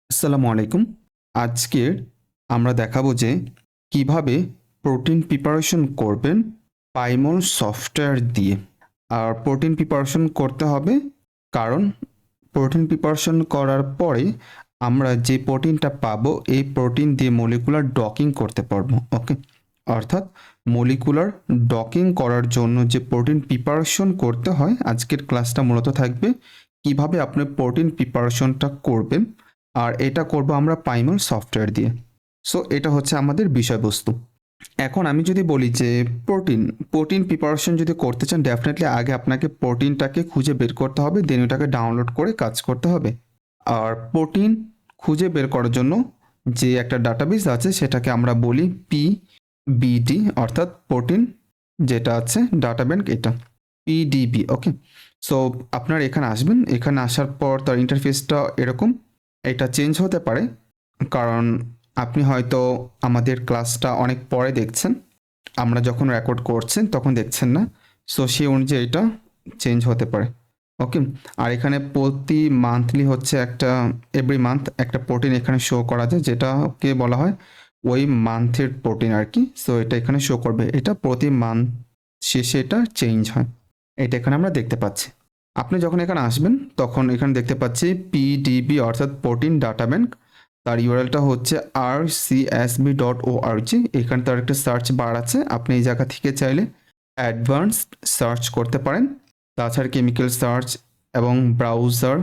আসসালামু আলাইকুম। আজকের আমরা দেখাবো যে কিভাবে প্রোটিন প্রিপারেশন করবেন পাইমল সফটওয়্যার দিয়ে। আর প্রোটিন প্রিপারেশন করতে হবে কারণ প্রোটিন প্রিপারেশন করার পরে আমরা যে প্রোটিনটা পাবো এই প্রোটিন দিয়ে মলিকুলার ডকিং করতে পারবো। ওকে, অর্থাৎ মলিকুলার ডকিং করার জন্য যে প্রোটিন প্রিপারেশন করতে হয়, আজকের ক্লাসটা মূলত থাকবে কিভাবে আপনি প্রোটিন প্রিপারেশনটা করবেন। আর এটা করব আমরা পাইমল সফটওয়্যার দিয়ে। সো এটা হচ্ছে আমাদের বিষয়বস্তু। এখন আমি যদি বলি যে প্রোটিন প্রিপারেশন যদি করতে চান, ডেফিনেটলি আগে আপনাকে প্রোটিনটাকে খুঁজে বের করতে হবে, দেন ওটাকে ডাউনলোড করে কাজ করতে হবে। আর প্রোটিন খুঁজে বের করার জন্য যে একটা ডাটাবেস আছে সেটাকে আমরা বলি পিবিডি, অর্থাৎ প্রোটিন যেটা আছে ডাটা ব্যাংক, এটা পিডিবি। ওকে, সো আপনার এখানে আসবেন, এখানে আসার পর তার ইন্টারফেসটা এরকম। এটা চেঞ্জ হতে পারে কারণ আপনি হয়তো আমাদের ক্লাসটা অনেক পরে দেখছেন, আমরা যখন রেকর্ড করছেন তখন দেখছেন না। সো সেই অনুযায়ী এটা চেঞ্জ হতে পারে। ওকে, আর এখানে প্রতি মান্থলি হচ্ছে একটা, এভরি মান্থ একটা প্রোটিন এখানে শো করা যায়, যেটাকে বলা হয় ওই মান্থের প্রোটিন আর কি। সো এটা এখানে শো করবে, এটা প্রতি মান্থ শেষে এটা চেঞ্জ হয়, এটা এখানে আমরা দেখতে পাচ্ছি। আপনি যখন এখানে আসবেন তখন এখানে দেখতে পাচ্ছি পিডিবি, অর্থাৎ প্রোটিন ডাটা ব্যাংক। তার ইউআরএলটা হচ্ছে rcsb.org। এখানে তার একটা সার্চ বার আছে, আপনি এই জায়গা থেকে চাইলে অ্যাডভান্সড সার্চ করতে পারেন। তাছাড়া কেমিক্যাল সার্চ এবং ব্রাউজার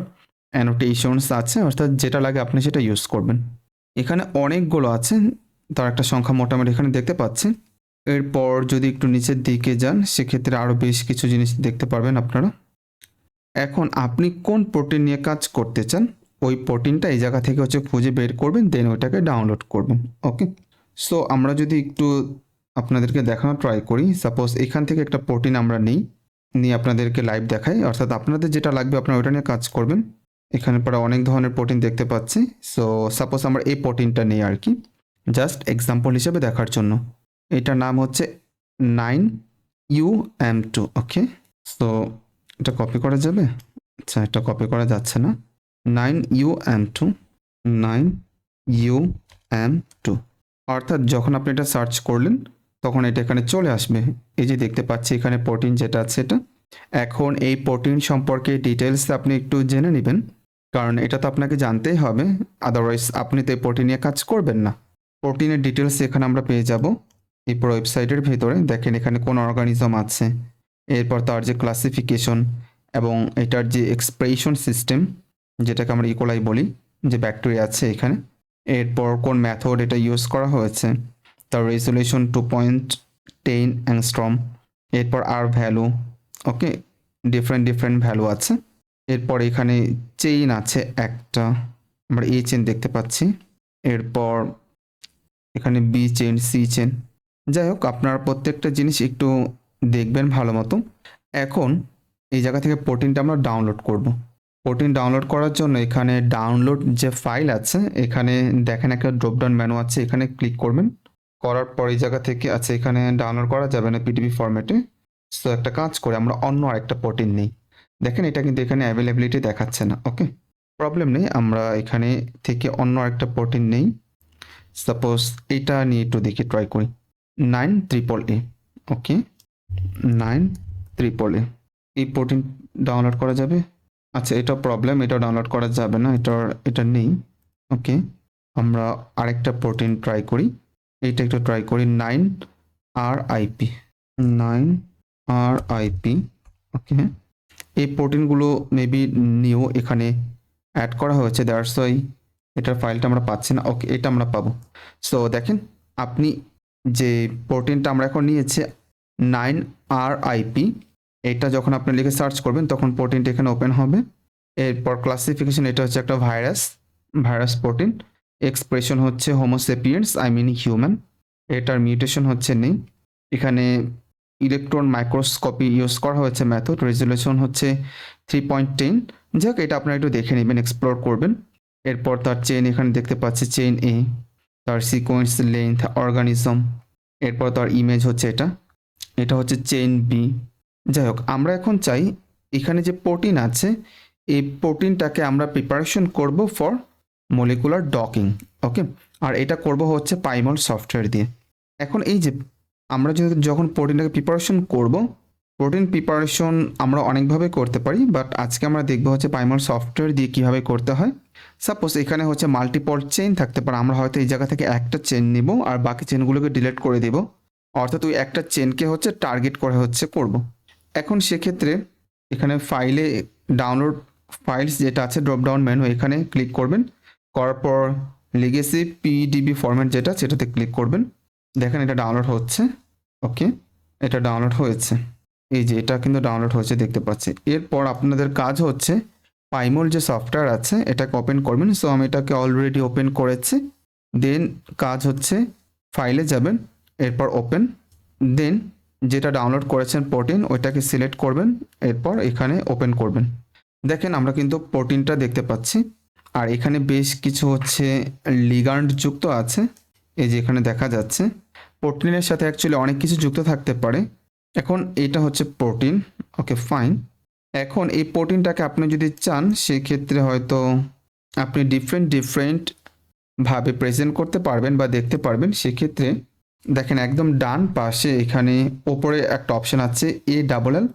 অ্যানোটেশনস আছে, অর্থাৎ যেটা লাগে আপনি সেটা ইউজ করবেন। এখানে অনেকগুলো আছে, তার একটা সংখ্যা মোটামুটি এখানে দেখতে পাচ্ছেন। এরপর যদি একটু নিচের দিকে যান সেক্ষেত্রে আরও বেশ কিছু জিনিস দেখতে পারবেন আপনারা। এখন আপনি কোন প্রোটিন নিয়ে কাজ করতে চান ওই প্রোটিনটা এই জায়গা থেকে হচ্ছে খুঁজে বের করবেন, দেন ওইটাকে ডাউনলোড করবেন। ওকে, সো আমরা যদি একটু আপনাদেরকে দেখানো ট্রাই করি, সাপোজ এখান থেকে একটা প্রোটিন আমরা নিয়ে আপনাদেরকে লাইভ দেখাই, অর্থাৎ আপনাদের যেটা লাগবে আপনারা ওইটা নিয়ে কাজ করবেন। এখানে পরে অনেক ধরনের প্রোটিন দেখতে পাচ্ছি। সো সাপোজ আমরা এই প্রোটিনটা নিই আর কি, জাস্ট এক্সাম্পল হিসেবে দেখার জন্য। এটার নাম হচ্ছে 9UM2। ওকে, সো এটা কপি করা যাবে? আচ্ছা, এটা কপি করা যাচ্ছে না। 9UM2, 9UM2, অর্থাৎ যখন আপনি এটা সার্চ করলেন তখন এটা এখানে চলে আসবে। এই যে দেখতে পাচ্ছি এখানে প্রোটিন যেটা আছে এটা। এখন এই প্রোটিন সম্পর্কে ডিটেলস আপনি একটু জেনে নেবেন, কারণ এটা তো আপনাকে জানতেই হবে, আদারওয়াইজ আপনি তো এই প্রোটিন নিয়ে কাজ করবেন না। প্রোটিনের ডিটেলস এখানে আমরা পেয়ে যাব এই পুরো ওয়েবসাইটের ভেতরে। দেখেন এখানে কোন অর্গানিজম আছে, এরপর তার যে ক্লাসিফিকেশন এবং এটার যে এক্সপ্রেশন সিস্টেম, যেটাকে আমরা ইকোলাই বলি, যে ব্যাকটেরিয়া আছে এখানে, এরপর কোন মেথড এটা ইউজ করা হয়েছে, তার রেজুলেশন 2.10 অ্যাংস্ট্রম, এরপর আর ভ্যালু। ওকে, ডিফারেন্ট ভ্যালু আছে। এরপর এখানে চেইন আছে একটা, আমরা এই চেন দেখতে পাচ্ছি। এরপর এখানে বি চেন, সি চেন। যাই হোক, আপনার প্রত্যেকটা জিনিস একটু দেখবেন ভালো মতো। এখন এই জায়গা থেকে প্রোটিনটা আমরা ডাউনলোড করব। প্রোটিন ডাউনলোড করার জন্য এখানে ডাউনলোড যে ফাইল আছে, এখানে দেখেন একটা ড্রপডাউন মেনু আছে, এখানে ক্লিক করবেন। করার পর এই জায়গা থেকে আছে, এখানে ডাউনলোড করা যাবে না পিডিবি ফরম্যাটে। সো একটা কাজ করে আমরা অন্য আরেকটা প্রোটিন নিই। দেখেন এটা কিন্তু এখানে অ্যাভেলেবিলিটি দেখাচ্ছে না। ওকে, প্রবলেম নেই, আমরা এখানে থেকে অন্য আরেকটা প্রোটিন নেই। সাপোজ এটা নিয়ে একটু দেখি ট্রাই করি, 9AAA। ওকে, 9AAA, এই প্রোটিন ডাউনলোড করা যাবে? আচ্ছা, এটা প্রবলেম, এটা ডাউনলোড করা যাবে না, এটা নেই। ওকে, আমরা আরেকটা প্রোটিন ট্রাই করি, এইটা একটু ট্রাই করি, 9RIP, 9RIP। ওকে, এই প্রোটিনগুলো মেবি নিউ এখানে অ্যাড করা হয়েছে, দ্যাটস ওয়াই এটার ফাইলটা আমরা পাচ্ছি না। ওকে, এটা আমরা পাবো। সো দেখেন আপনি যে প্রোটিনটা আমরা এখন নিয়েছি 9RIP, এটা যখন আপনি লিখে সার্চ করবেন তখন প্রোটিনটা এখানে ওপেন হবে। এরপর ক্লাসিফিকেশন, এটা হচ্ছে একটা ভাইরাস প্রোটিন। এক্সপ্রেশন হচ্ছে হোমোসেপিয়েন্স, আই মিন হিউম্যান। এটার মিউটেশন হচ্ছে নেই। এখানে ইলেকট্রন মাইক্রোস্কোপি ইউজ করা হয়েছে মেথড, রেজুলেশন হচ্ছে 3.10। যাক, এটা আপনারা একটু দেখে নেবেন, এক্সপ্লোর করবেন। এরপর তার চেইন এখানে দেখতে পাচ্ছি, চেইন এ, তার সিকোয়েন্স লেন্থ, অর্গানিজম। এরপর তার ইমেজ হচ্ছে এটা হচ্ছে চেইন বি। যাই হোক, আমরা এখন চাই এখানে যে প্রোটিন আছে এই প্রোটিনটাকে আমরা প্রিপারেশন করব ফর মলিকুলার ডকিং। ওকে, আর এটা করব হচ্ছে পাইমল সফটওয়্যার দিয়ে। এখন এই যে আমরা যখন প্রোটিনটাকে প্রিপারেশন করব, প্রোটিন প্রিপারেশন আমরা অনেকভাবে করতে পারি, বাট আজকে আমরা দেখবো হচ্ছে পাইমল সফটওয়্যার দিয়ে কীভাবে করতে হয়। সাপোজ এখানে হচ্ছে মাল্টিপল চেইন থাকতে পারে, আমরা হয়তো এই জায়গা থেকে একটা চেন নিব আর বাকি চেনগুলোকে ডিলিট করে দেব, অর্থাৎ ওই একটা চেনকে হচ্ছে টার্গেট করে হচ্ছে করব। এখন সেক্ষেত্রে এখানে ফাইলে ডাউনলোড ফাইলস যেটা আছে ড্রপ ডাউন মেনু, এখানে ক্লিক করবেন, করার পর লিগেসি পিডিবি ফরম্যাট যেটা, সেটাতে ক্লিক করবেন। দেখেন এটা ডাউনলোড হচ্ছে। ওকে, এটা ডাউনলোড হয়েছে, এই যে এটা কিন্তু ডাউনলোড হয়েছে দেখতে পাচ্ছি। এরপর আপনাদের কাজ হচ্ছে পাইমল যে সফটওয়্যার আছে এটাকে ওপেন করবেন। সো আমি এটাকে অলরেডি ওপেন করেছি। দেন কাজ হচ্ছে ফাইলে যাবেন, এরপর ওপেন, দেন যেটা ডাউনলোড করেছেন প্রোটিন ওইটাকে সিলেক্ট করবেন, এরপর এখানে ওপেন করবেন। দেখেন আমরা কিন্তু প্রোটিনটা দেখতে পাচ্ছি, আর এখানে বেশ কিছু হচ্ছে লিগান্ড যুক্ত আছে, এই যে এখানে দেখা যাচ্ছে। প্রোটিনের সাথে অ্যাকচুয়ালি অনেক কিছু যুক্ত থাকতে পারে। এখন এটা হচ্ছে প্রোটিন। Okay fine. এখন এই প্রোটিনটাকে আপনি যদি চান সেক্ষেত্রে হয়তো আপনি ডিফারেন্ট ভাবে প্রেজেন্ট করতে পারবেন বা দেখতে পারবেন। সেক্ষেত্রে দেখেন একদম ডান পাশে এখানে ওপরে একটা অপশন আছে ALL,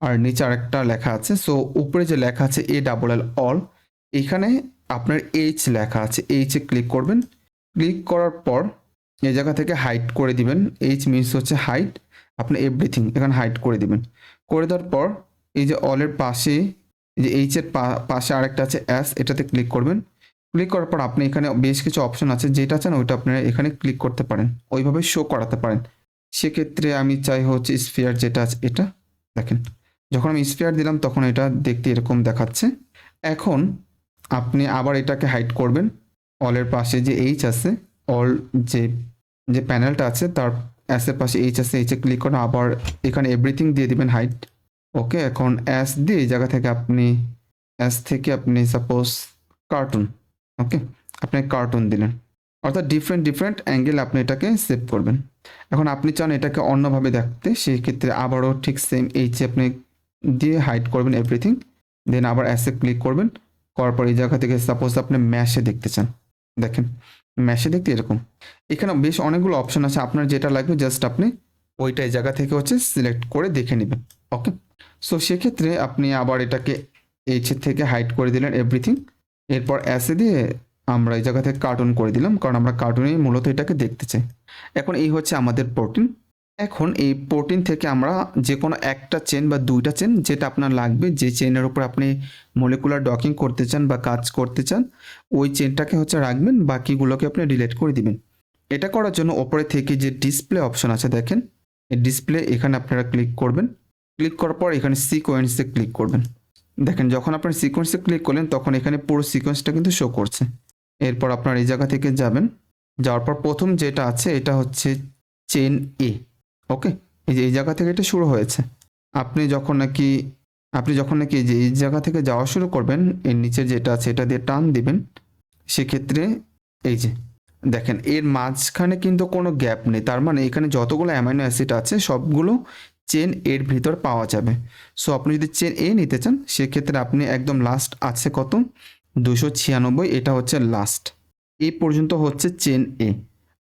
আর নিচে আরেকটা লেখা আছে। সো উপরে যে লেখা আছে ALL অল, এখানে আপনার H লেখা আছে, H-এ ক্লিক করবেন। ক্লিক করার পর এই জায়গা থেকে হাইড করে দিবেন। H মিনস হচ্ছে হাইড, আপনি এভরিথিং এখানে হাইড করে দিবেন। করে দেওয়ার পর এই যে অলের পাশে এই যে H-এর পাশে আরেকটা আছে S, এটাতে ক্লিক করবেন। ক্লিক করার পর আপনি এখানে বেশ কিছু অপশন আছে, যেটা চান ওইটা আপনারা এখানে ক্লিক করতে পারেন, ওইভাবে শো করাতে পারেন। সেক্ষেত্রে আমি চাই হচ্ছে স্ফিয়ার যেটা আছে এটা। দেখেন যখন আমি স্ফিয়ার দিলাম তখন এটা দেখতে এরকম দেখাচ্ছে। এখন আপনি আবার এটাকে হাইড করবেন। অলের পাশে যে H আছে, অল যে যে প্যানেলটা আছে তার এর পাশে H আছে, H-এ ক্লিক করে আবার এখানে এভরিথিং দিয়ে দিবেন হাইড। ওকে, এখন S দিয়ে এই জায়গা থেকে আপনি S থেকে আপনি সাপোজ কার্টুন, ওকে আপনি কার্টুন দিলেন, অর্থাৎ ডিফারেন্ট অ্যাঙ্গেল আপনি এটাকে সেভ করবেন। এখন আপনি চান এটাকে অন্যভাবে দেখতে, সেই ক্ষেত্রে আবারও ঠিক সেম H-এ আপনি দিয়ে হাইড করবেন এভরিথিং, দেন আবার S-এ ক্লিক করবেন। করার পর এই জায়গা থেকে সাপোজ আপনি ম্যাশে দেখতে চান, দেখেন ম্যাশে দেখতে এরকম। এখানে বেশ অনেকগুলো অপশন আছে, আপনার যেটা লাগবে জাস্ট আপনি ওইটা এই জায়গা থেকে হচ্ছে সিলেক্ট করে দেখে নেবেন। ওকে, সো সেক্ষেত্রে আপনি আবার এটাকে H থেকে হাইড করে দিলেন এভরিথিং, এরপর S-এ দিয়ে আমরা এই জায়গা থেকে কার্টুন করে দিলাম, কারণ আমরা কার্টুনেই মূলত এটাকে দেখতে চাই। এখন এই হচ্ছে আমাদের প্রোটিন। এখন এই প্রোটিন থেকে আমরা যে কোনো একটা চেন বা দুইটা চেন যেটা আপনার লাগবে, যে চেনের উপর আপনি মলিকুলার ডকিং করতে চান বা কাজ করতে চান, ওই চেনটাকে হচ্ছে রাখবেন, বাকিগুলোকে আপনি ডিলিট করে দিবেন। এটা করার জন্য ওপরে থেকে যে ডিসপ্লে অপশন আছে দেখেন, এই ডিসপ্লে এখানে আপনারা ক্লিক করবেন। ক্লিক করার পর এখানে সিকোয়েন্সে ক্লিক করবেন। দেখেন যখন আপনার সিকোয়েন্সে ক্লিক করলেন তখন এখানে পুরো সিকোয়েন্সটা কিন্তু শো করছে। এরপর আপনার এই জায়গা থেকে যাবেন, যাওয়ার পর প্রথম যেটা আছে এটা হচ্ছে চেন A। ওকে, এই যে এই জায়গা থেকে এটা শুরু হয়েছে। আপনি যখন নাকি এই যে এই জায়গা থেকে যাওয়া শুরু করবেন, এর নিচে যেটা আছে এটা দিয়ে টান দিবেন, সেক্ষেত্রে এই যে দেখেন এর মাঝখানে কিন্তু কোনো গ্যাপ নেই, তার মানে এখানে যতগুলো অ্যামাইনো অ্যাসিড আছে সবগুলো চেন এর ভিতর পাওয়া যাবে। সো আপনি যদি চেন A নিতে চান সেক্ষেত্রে আপনি একদম লাস্ট আছে কত 296, এটা হচ্ছে লাস্ট, এই পর্যন্ত হচ্ছে চেন A।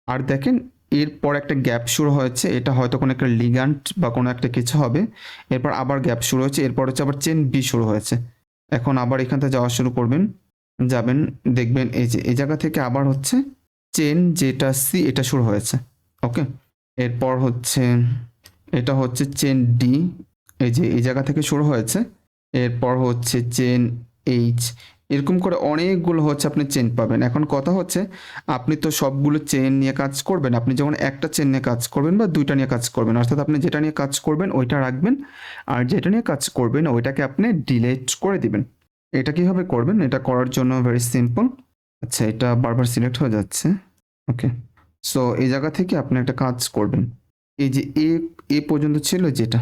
আর দেখেন এরপর একটা গ্যাপ শুরু হয়েছে, এটা হয়তো কোনো একটা লিগ্যান্ড বা কোনো একটা কিছু হবে। এরপর আবার গ্যাপ শুরু হয়েছে, এরপর হচ্ছে আবার চেন B শুরু হয়েছে। এখন আবার এখান থেকে যাওয়া শুরু করবেন, যাবেন দেখবেন এই যে এই জায়গা থেকে আবার হচ্ছে চেন যেটা C এটা শুরু হয়েছে। ওকে, এরপর হচ্ছে এটা হচ্ছে চেন D, এই যে এই জায়গা থেকে শুরু হয়েছে। এরপর হচ্ছে চেন H, এরকম করে অনেকগুলো হচ্ছে আপনি চেন পাবেন। এখন কথা হচ্ছে আপনি তো সবগুলো চেন নিয়ে কাজ করবেন, আপনি যখন একটা চেন নিয়ে কাজ করবেন বা দুইটা নিয়ে কাজ করবেন, অর্থাৎ আপনি যেটা নিয়ে কাজ করবেন ওইটা রাখবেন, আর যেটা নিয়ে কাজ করবেন ওইটাকে আপনি ডিলিট করে দিবেন। এটা কিভাবে করবেন? এটা করার জন্য ভেরি সিম্পল। আচ্ছা, এটা বারবার সিলেক্ট হয়ে যাচ্ছে। ওকে, সো এই জায়গা থেকে আপনি একটা কাজ করবেন, এই যে এ পর্যন্ত ছিল যেটা,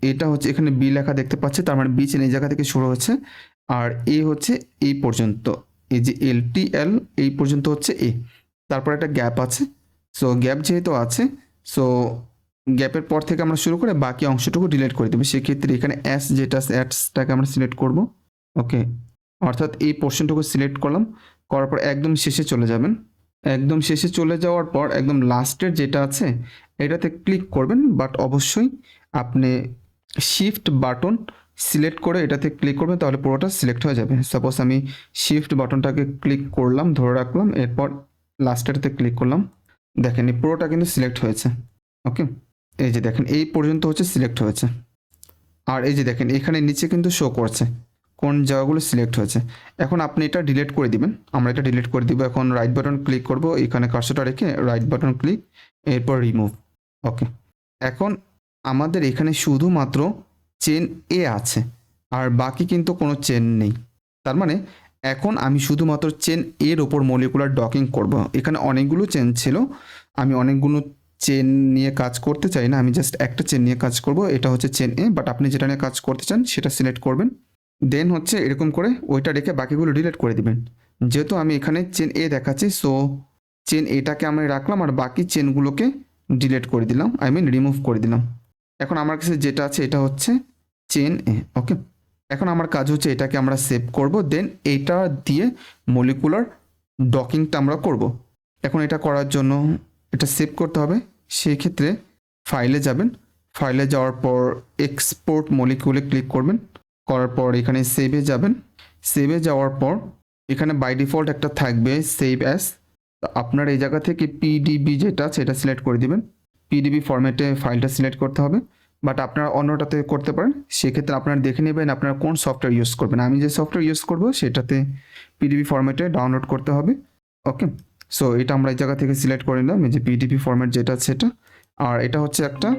এটা হচ্ছে এখানে B লেখা দেখতে পাচ্ছে, তার মানে B চেন এই জায়গা থেকে শুরু হচ্ছে, আর A হচ্ছে এই পর্যন্ত, এই যে LTL এই পর্যন্ত হচ্ছে A, তারপর একটা গ্যাপ আছে। সো গ্যাপ যেহেতু আছে, সো গ্যাপের পর থেকে আমরা শুরু করে বাকি অংশটুকু ডিলিট করে দেবো। সেক্ষেত্রে এখানে S যেটা আছে, Sটাকে আমরা সিলেক্ট করব। ওকে, অর্থাৎ এই পোর্শনটুকু সিলেক্ট করলাম, করার পর একদম শেষে চলে যাবেন। একদম শেষে চলে যাওয়ার পর একদম লাস্টের যেটা আছে এটাতে ক্লিক করবেন, বাট অবশ্যই আপনি শিফট বাটন সিলেক্ট করে এটাতে ক্লিক করবেন, তাহলে পুরোটা সিলেক্ট হয়ে যাবে। সাপোজ আমি শিফট বাটনটাকে ক্লিক করলাম, ধরে রাখলাম, এরপর লাস্টেরতে ক্লিক করলাম, দেখেন এই পুরোটা কিন্তু সিলেক্ট হয়েছে। ওকে, এই যে দেখেন এই পর্যন্ত হচ্ছে সিলেক্ট হয়েছে। আর এই যে দেখেন এখানে নিচে কিন্তু শো করছে কোন জায়গাগুলো সিলেক্ট হয়েছে। এখন আপনি এটা ডিলিট করে দিবেন, আমরা এটা ডিলিট করে দিব। এখন রাইট বাটন ক্লিক করব, এখানে কার্সরটা রেখে রাইট বাটন ক্লিক, এরপর রিমুভ। ওকে, এখন আমাদের এখানে শুধুমাত্র চেন এ আছে, আর বাকি কিন্তু কোনো চেন নেই। তার মানে এখন আমি শুধুমাত্র চেন এর ওপর মলিকুলার ডকিং করব। এখানে অনেকগুলো চেন ছিল, আমি অনেকগুলো চেন নিয়ে কাজ করতে চাই না, আমি জাস্ট একটা চেন নিয়ে কাজ করব। এটা হচ্ছে চেন এ, বাট আপনি যেটা নিয়ে কাজ করতে চান সেটা সিলেক্ট করবেন। দেন হচ্ছে এরকম করে ওইটা রেখে বাকিগুলো ডিলিট করে দিবেন। যেহেতু আমি এখানে চেন এ দেখাচ্ছি, সো চেন এটাকে আমি রাখলাম আর বাকি চেনগুলোকে ডিলিট করে দিলাম, আই মিন রিমুভ করে দিলাম। এখন আমার কাছে যেটা আছে এটা হচ্ছে চেন এ। ওকে, এখন আমার কাজ হচ্ছে এটাকে আমরা সেভ করব, দেন এইটা দিয়ে মলিকুলার ডকিংটা আমরা করব। এখন এটা করার জন্য এটা সেভ করতে হবে, সেই ক্ষেত্রে ফাইলে যাবেন, ফাইলে যাওয়ার পর এক্সপোর্ট মলিকুলে ক্লিক করবেন, করার পর এখানে সেভে যাবেন। সেভে যাওয়ার পর এখানে বাই ডিফল্ট একটা থাকবে সেভ অ্যাস, আপনার এই জায়গা থেকে পিডিবি যেটা আছে এটা সিলেক্ট করে দিবেন। পিডিবি ফরম্যাটে ফাইলটা সিলেক্ট করতে হবে, বাট আপনারা অন্যটাতে করতে পারেন। সেক্ষেত্রে আপনারা দেখে নেবেন আপনারা কোন সফটওয়্যার ইউজ করবেন। আমি যে সফটওয়্যার ইউজ করব সেটাতে পিডিবি ফরম্যাটে ডাউনলোড করতে হবে। ওকে, সো এটা আমরা এই জায়গা থেকে সিলেক্ট করে নিলাম, এই যে পিডিবি ফরম্যাট যেটা আছে সেটা। আর এটা হচ্ছে একটা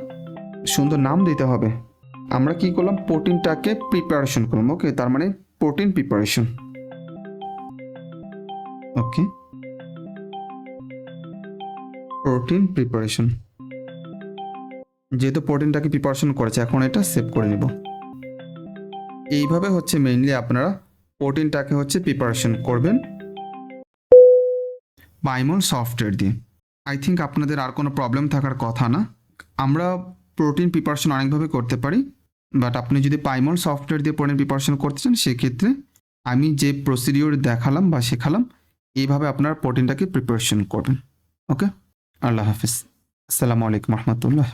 সুন্দর নাম দিতে হবে। আমরা কি করলাম, প্রোটিনটাকে প্রিপারেশন করলাম। ওকে, তার মানে প্রোটিন প্রিপারেশন। ওকে, প্রোটিন প্রিপারেশন, যেহেতু প্রোটিনটাকে প্রিপারেশন করেছে এখন এটা সেভ করে নিব। এইভাবে হচ্ছে মেইনলি আপনারা প্রোটিনটাকে হচ্ছে প্রিপারেশন করবেন পাইমল সফটওয়্যার দিয়ে। আই থিঙ্ক আপনাদের আর কোনো প্রবলেম থাকার কথা না। আমরা প্রোটিন প্রিপারেশন অনেকভাবে করতে পারি, বাট আপনি যদি পাইমল সফটওয়্যার দিয়ে প্রোটিন প্রিপারেশন করতে চান সেক্ষেত্রে আমি যে প্রসিডিওর দেখালাম বা শেখালাম এইভাবে আপনারা প্রোটিনটাকে প্রিপারেশন করবেন। ওকে, আল্লাহ হাফিজ, আসসালামু আলাইকুম রহমতুল্লাহ।